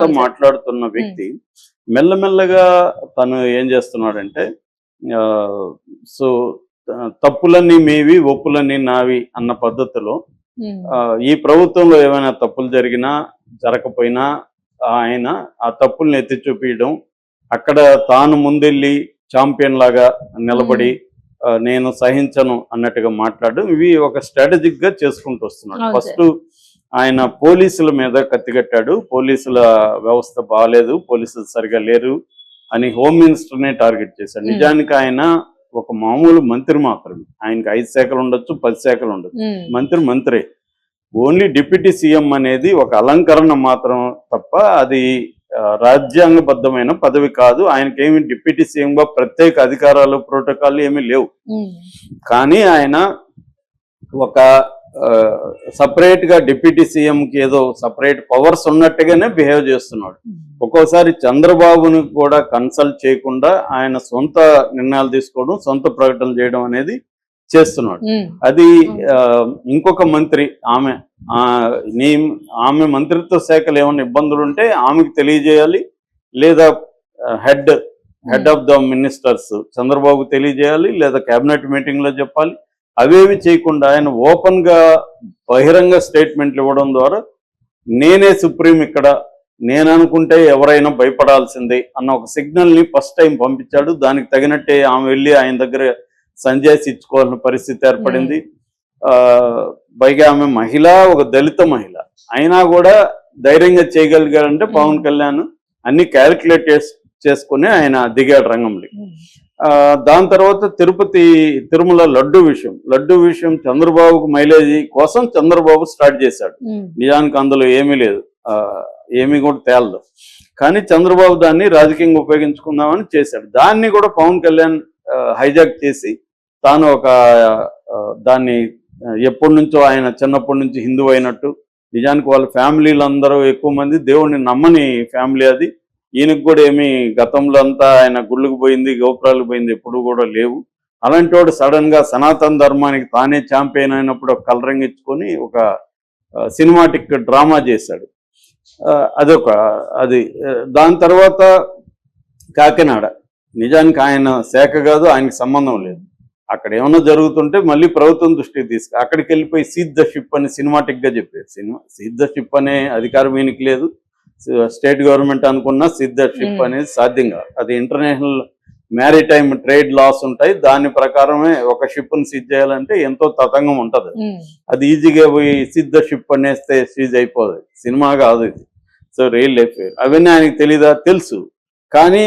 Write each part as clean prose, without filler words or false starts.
మాట్లాడుతున్న వ్యక్తి మెల్లమెల్లగా తను ఏం చేస్తున్నాడంటే ఆ, సో తప్పులన్నీ మీవి ఒప్పులన్నీ నావి అన్న పద్ధతిలో ఉమ్, ఈ ప్రభుత్వంలో ఏమైనా తప్పులు జరిగినా జరగకపోయినా ఆయన ఆ తప్పుల్ని ఎత్తి చూపించడం, అక్కడ తాను ముందెళ్ళి ఛాంపియన్ లాగా నిలబడి నేను సహించను అన్నట్టుగా మాట్లాడడం, ఇవి ఒక స్ట్రాటజిక్ గా చేసుకుంటూ వస్తున్నాడు. అవును ఫస్ట్ ఆయన పోలీసుల మీద కత్తిగట్టాడు, పోలీసుల వ్యవస్థ బాగాలేదు, పోలీసులు సరిగా లేరు అని హోమ్ మినిస్టర్నే టార్గెట్ చేశాడు. నిజానికి ఆయన ఒక మామూలు మంత్రి మాత్రమే, ఆయనకి 5 శాఖలు ఉండొచ్చు, 10 శాఖలు ఉండొచ్చు, ఉమ్, మంత్రే. ఓన్లీ డిప్యూటీ సీఎం అనేది ఒక అలంకరణ మాత్రం తప్ప అది రాజ్యాంగబద్ధమైన పదవి కాదు. ఆయనకేమి డిప్యూటీ సీఎం గా ప్రత్యేక అధికారాలు ప్రోటోకాల్ ఏమీ లేవు. ఉమ్, కానీ ఆయన ఒక సపరేట్ గా డిప్యూటీ సీఎం కి ఏదో సపరేట్ పవర్స్ ఉన్నట్టుగానే బిహేవ్ చేస్తున్నాడు. ఒక్కోసారి చంద్రబాబుని కూడా కన్సల్ట్ చేయకుండా ఆయన సొంత నిర్ణయాలు తీసుకోవడం, సొంత ప్రకటనలు చేయడం అనేది చేస్తున్నాడు. ఉమ్, అది ఇంకొక మంత్రి ఆమె మంత్రిత్వ శాఖలు ఏమైనా ఇబ్బందులు ఉంటే ఆమెకు తెలియజేయాలి, లేదా head of the ministers Chandrababu తెలియజేయాలి, లేదా కేబినెట్ మీటింగ్ లో చెప్పాలి. అవేవి చేయకుండా ఆయన ఓపెన్ గా బహిరంగ స్టేట్మెంట్లు ఇవ్వడం ద్వారా నేనే సుప్రీం, ఇక్కడ నేను అనుకుంటే ఎవరైనా భయపడాల్సిందే అన్న ఒక సిగ్నల్ ని ఫస్ట్ టైం పంపించాడు. దానికి తగినట్టే ఆమె వెళ్ళి ఆయన దగ్గర సంజాయిషి ఇచ్చుకోవాల్సిన పరిస్థితి ఏర్పడింది. పైగా ఆమె మహిళ, ఒక దళిత మహిళ అయినా కూడా ధైర్యంగా చేయగలిగారంటే పవన్ కళ్యాణ్ అన్ని క్యాలిక్యులేట్ చేసుకుని ఆయన దిగాడు రంగంలో. దాని తర్వాత తిరుమల లడ్డు విషయం చంద్రబాబుకు మైలేజీ కోసం చంద్రబాబు స్టార్ట్ చేశాడు. నిజానికి అందులో ఏమీ లేదు, ఏమీ కూడా తేలదు. కానీ చంద్రబాబు దాన్ని రాజకీయంగా ఉపయోగించుకుందామని చేశాడు. దాన్ని కూడా పవన్ కళ్యాణ్ హైజాక్ చేసి తాను దాన్ని ఎప్పటి నుంచో ఆయన చిన్నప్పటి నుంచి హిందూ అయినట్టు, నిజానికి వాళ్ళ ఫ్యామిలీలు అందరూ ఎక్కువ మంది దేవుడిని నమ్మని ఫ్యామిలీ అది. ఈయనకు కూడా ఏమి గతంలో అంతా ఆయన గుళ్ళకు పోయింది, గోపురాలకు పోయింది ఎప్పుడు కూడా లేవు. అలాంటి వాడు సడన్ గా సనాతన ధర్మానికి తానే ఛాంపియన్ అయినప్పుడు ఒక కలరింగ్ ఇచ్చుకొని ఒక సినిమాటిక్ డ్రామా చేశాడు. అది దాని తర్వాత కాకినాడ, నిజానికి ఆయన శాఖ కాదు, ఆయనకి సంబంధం లేదు. అక్కడ ఏమన్నా జరుగుతుంటే మళ్ళీ ప్రభుత్వం దృష్టికి అక్కడికి వెళ్ళిపోయి సీజ్ ద షిప్ అని సినిమాటిక్ గా చెప్పారు. సీజ్ ద షిప్ అనే అధికారం ఈయనకి లేదు. స్టేట్ గవర్నమెంట్ అనుకున్న సీజ్ ద షిప్ అనేది సాధ్యం కాదు. అది ఇంటర్నేషనల్ మ్యారిటైమ్ ట్రేడ్ లాస్ ఉంటాయి, దాని ప్రకారమే ఒక షిప్ ని సీజ్ చేయాలంటే ఎంతో తతంగం ఉంటది. అది ఈజీగా పోయి సీజ్ ద షిప్ అనేస్తే సీజ్ అయిపోదు, సినిమా కాదు ఇది. సో రియల్ లైఫ్ అవన్నీ ఆయనకి తెలీదా? తెలుసు. కానీ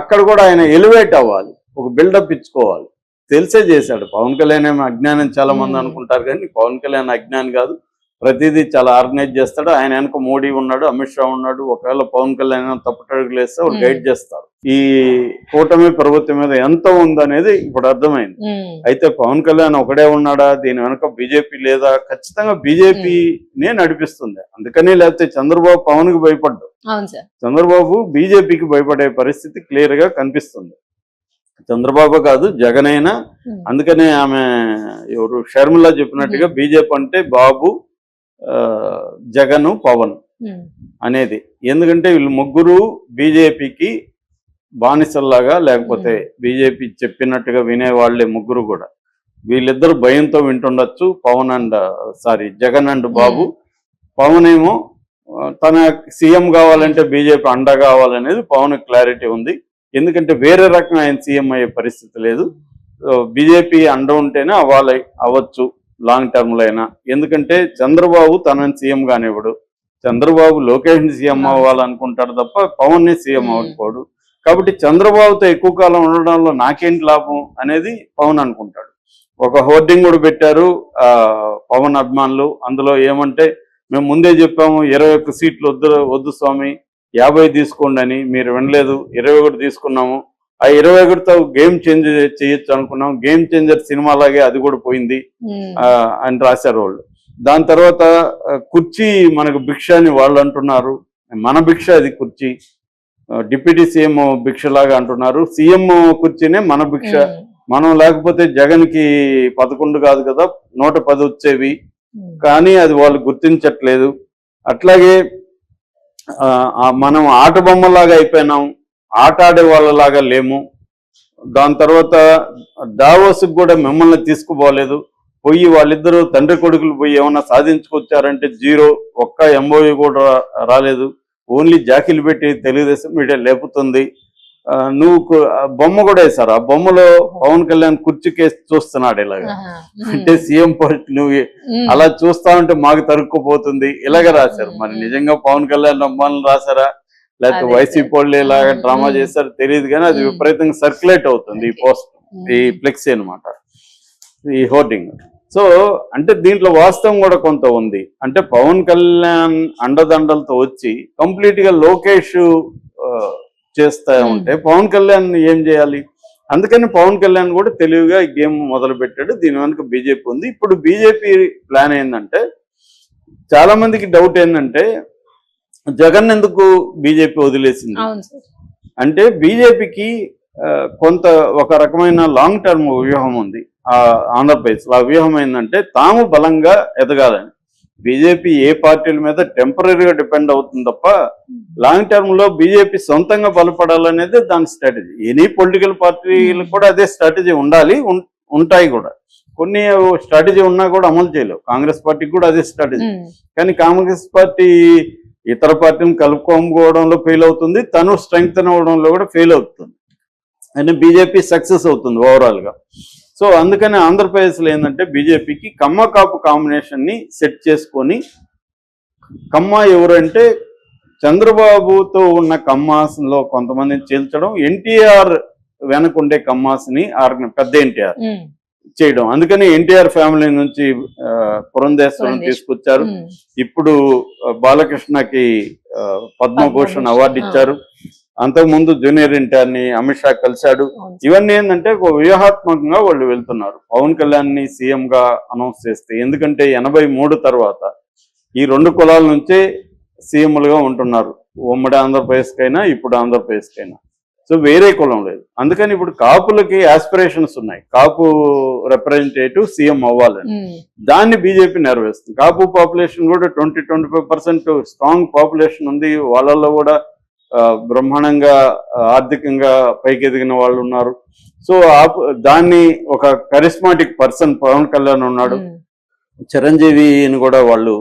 అక్కడ కూడా ఆయన ఎలివేట్ అవ్వాలి, ఒక బిల్డప్ ఇచ్చుకోవాలి, తెలిసే చేశాడు. పవన్ కళ్యాణ్ ఏమో అజ్ఞానం చాలా మంది అనుకుంటారు, కానీ పవన్ కళ్యాణ్ అజ్ఞానం కాదు, ప్రతిదీ చాలా ఆర్గనైజ్ చేస్తాడు. ఆయన వెనక మోడీ ఉన్నాడు, అమిత్ షా ఉన్నాడు. ఒకవేళ పవన్ కళ్యాణ్ తప్పుటడుగులు వేస్తే వాళ్ళు గైడ్ చేస్తారు. ఈ కూటమి ప్రభుత్వం మీద ఎంత ఉందనేది ఇప్పుడు అర్థమైంది. అయితే పవన్ కళ్యాణ్ ఒకడే ఉన్నాడా, దీని వెనక బీజేపీ లేదా? ఖచ్చితంగా బీజేపీనే నడిపిస్తుంది. అందుకని లేకపోతే చంద్రబాబు పవన్ కి భయపడ్డాడు, చంద్రబాబు బీజేపీకి భయపడే పరిస్థితి క్లియర్ గా కనిపిస్తుంది. చంద్రబాబు కాదు, జగన్ అయినా. అందుకనే ఆమె ఎవరు షర్మిల చెప్పినట్టుగా బీజేపీ అంటే బాబు, జగన్, పవన్ అనేది. ఎందుకంటే వీళ్ళు ముగ్గురు బీజేపీకి బానిసల్లాగా, లేకపోతే బీజేపీ చెప్పినట్టుగా వినేవాళ్లే ముగ్గురు కూడా. వీళ్ళిద్దరు భయంతో వింటుండొచ్చు, జగన్ అండ్ బాబు. పవన్ ఏమో తన సీఎం కావాలంటే బీజేపీ అండ కావాలనేది పవన్ క్లారిటీ ఉంది. ఎందుకంటే వేరే రకంగా ఆయన సీఎం అయ్యే పరిస్థితి లేదు. బీజేపీ అండ ఉంటేనే అవ్వచ్చు లాంగ్ టర్మ్ లో అయినా. ఎందుకంటే చంద్రబాబు తనని సీఎం కానివ్వడు, చంద్రబాబు లోకేష్ ని సీఎం అవ్వాలనుకుంటాడు తప్ప పవన్ ని సీఎం అవ్వకపోడు. కాబట్టి చంద్రబాబుతో ఎక్కువ కాలం ఉండడంలో నాకేంటి లాభం అనేది పవన్ అనుకుంటాడు. ఒక హోర్డింగ్ కూడా పెట్టారు పవన్ అభిమానులు. అందులో ఏమంటే, మేము ముందే చెప్పాము 21 సీట్లు వద్దు స్వామి, 50 తీసుకోండి అని. మీరు వినలేదు, 21 తీసుకున్నాము. ఆ 21తో గేమ్ చేంజ్ చేయొచ్చు అనుకున్నాం. గేమ్ చేంజర్ సినిమా లాగే అది కూడా పోయింది అని రాశారు వాళ్ళు. దాని తర్వాత కుర్చీ మనకు భిక్ష అని వాళ్ళు అంటున్నారు. మన భిక్ష అది కుర్చీ, డిప్యూటీ సీఎం భిక్ష లాగా అంటున్నారు. సీఎం కుర్చీనే మన భిక్ష. మనం లేకపోతే జగన్ కి 11 కాదు కదా, 110 వచ్చేవి. కానీ అది వాళ్ళు గుర్తించట్లేదు. అట్లాగే మనం ఆట బొమ్మలాగా అయిపోయినాం, ఆట ఆడే వాళ్ళలాగా లేము. దాని తర్వాత దావోస్కి కూడా మిమ్మల్ని తీసుకుపోలేదు. పోయి వాళ్ళిద్దరూ తండ్రి కొడుకులు పోయి ఏమన్నా సాధించుకొచ్చారంటే జీరో, ఒక్క ఎంఓయూ కూడా రాలేదు. ఓన్లీ జాకీలు పెట్టి తెలుగుదేశం మీడియా లేపుతుంది. బొమ్మ కూడా వేశారు. ఆ బొమ్మలో పవన్ కళ్యాణ్ కుర్చీ కేసు చూస్తున్నాడు ఇలాగా. అంటే సీఎం పోస్ట్ నువ్వు అలా చూస్తా ఉంటే మాకు తరుక్కుపోతుంది ఇలాగ రాశారు. మరి నిజంగా పవన్ కళ్యాణ్ నమ్మాలని రాశారా, లేకపోతే వైసీపీ వాళ్ళు ఇలాగ డ్రామా చేశారు తెలియదు, కానీ అది విపరీతంగా సర్క్యులేట్ అవుతుంది ఈ పోస్ట్, ఈ ఫ్లెక్సీ అనమాట, ఈ హోర్డింగ్. సో అంటే దీంట్లో వాస్తవం కూడా కొంత ఉంది. అంటే పవన్ కళ్యాణ్ అండదండలతో వచ్చి కంప్లీట్ గా లోకేష్ చేస్తా ఉంటే పవన్ కళ్యాణ్ ఏం చేయాలి? అందుకని పవన్ కళ్యాణ్ కూడా తెలివిగా ఈ గేమ్ మొదలు పెట్టాడు. దీని వెనుక బీజేపీ ఉంది. ఇప్పుడు బీజేపీ ప్లాన్ ఏంటంటే, చాలా మందికి డౌట్ ఏంటంటే జగన్ ఎందుకు బీజేపీ వదిలేసింది అంటే, బీజేపీకి కొంత ఒక రకమైన లాంగ్ టర్మ్ వ్యూహం ఉంది ఆంధ్రప్రదేశ్. ఆ వ్యూహం ఏంటంటే తాము బలంగా ఎదగాలని. బీజేపీ ఏ పార్టీల మీద టెంపరీగా డిపెండ్ అవుతుంది తప్ప లాంగ్ టర్మ్ లో బీజేపీ సొంతంగా బలపడాలనేది దాని స్ట్రాటజీ. ఎనీ పొలిటికల్ పార్టీలకు కూడా అదే స్ట్రాటజీ ఉండాలి, ఉంటాయి కూడా. కొన్ని స్ట్రాటజీ ఉన్నా కూడా అమలు చేయలేవు. కాంగ్రెస్ పార్టీకి కూడా అదే స్ట్రాటజీ. కానీ కాంగ్రెస్ పార్టీ ఇతర పార్టీని కలుపుకోవడంలో ఫెయిల్ అవుతుంది, తను స్ట్రెంగ్త్ అవ్వడంలో కూడా ఫెయిల్ అవుతుంది. అని బీజేపీ సక్సెస్ అవుతుంది ఓవరాల్ గా. సో అందుకని ఆంధ్రప్రదేశ్లో ఏంటంటే బీజేపీకి కమ్మ కాపు కాంబినేషన్ ని సెట్ చేసుకొని, కమ్మ ఎవరంటే చంద్రబాబుతో ఉన్న కమ్మాస్లో కొంతమందిని చేల్చడం, ఎన్టీఆర్ వెనకుండే కమ్మాస్ని పెద్ద ఎన్టీఆర్ చేయడం. అందుకని ఎన్టీఆర్ ఫ్యామిలీ నుంచి పురంధేశ్వరం తీసుకొచ్చారు. ఇప్పుడు బాలకృష్ణకి పద్మభూషణ్ అవార్డు ఇచ్చారు. అంతకుముందు జూనియర్ ఎన్టీఆర్ని అమిత్ షా కలిశాడు. ఇవన్నీ ఏంటంటే వ్యూహాత్మకంగా వాళ్ళు వెళ్తున్నారు. పవన్ కళ్యాణ్ ని సీఎం గా అనౌన్స్ చేస్తే, ఎందుకంటే 83 తర్వాత ఈ రెండు కులాల నుంచే సీఎంలుగా ఉంటున్నారు, ఉమ్మడి ఆంధ్రప్రదేశ్కైనా ఇప్పుడు ఆంధ్రప్రదేశ్కైనా. సో వేరే కులం లేదు. అందుకని ఇప్పుడు కాపులకి ఆస్పిరేషన్స్ ఉన్నాయి, కాపు రిప్రజెంటేటివ్ సీఎం అవ్వాలని. దాన్ని బీజేపీ నెరవేరుస్తుంది. కాపు పాపులేషన్ కూడా 20-25% స్ట్రాంగ్ పాపులేషన్ ఉంది. వాళ్ళల్లో కూడా బ్రహ్మాండంగా ఆర్థికంగా పైకి ఎదిగిన వాళ్ళు ఉన్నారు. సో దాన్ని ఒక కరిస్మాటిక్ పర్సన్ పవన్ కళ్యాణ్ ఉన్నాడు. చిరంజీవిని కూడా వాళ్ళు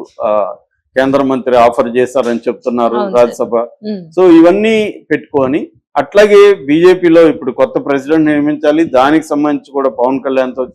కేంద్ర మంత్రి ఆఫర్ చేశారని చెప్తున్నారు రాజ్యసభ. సో ఇవన్నీ పెట్టుకొని, అట్లాగే బీజేపీలో ఇప్పుడు కొత్త ప్రెసిడెంట్ నియమించాలి, దానికి సంబంధించి కూడా పవన్ కళ్యాణ్ తో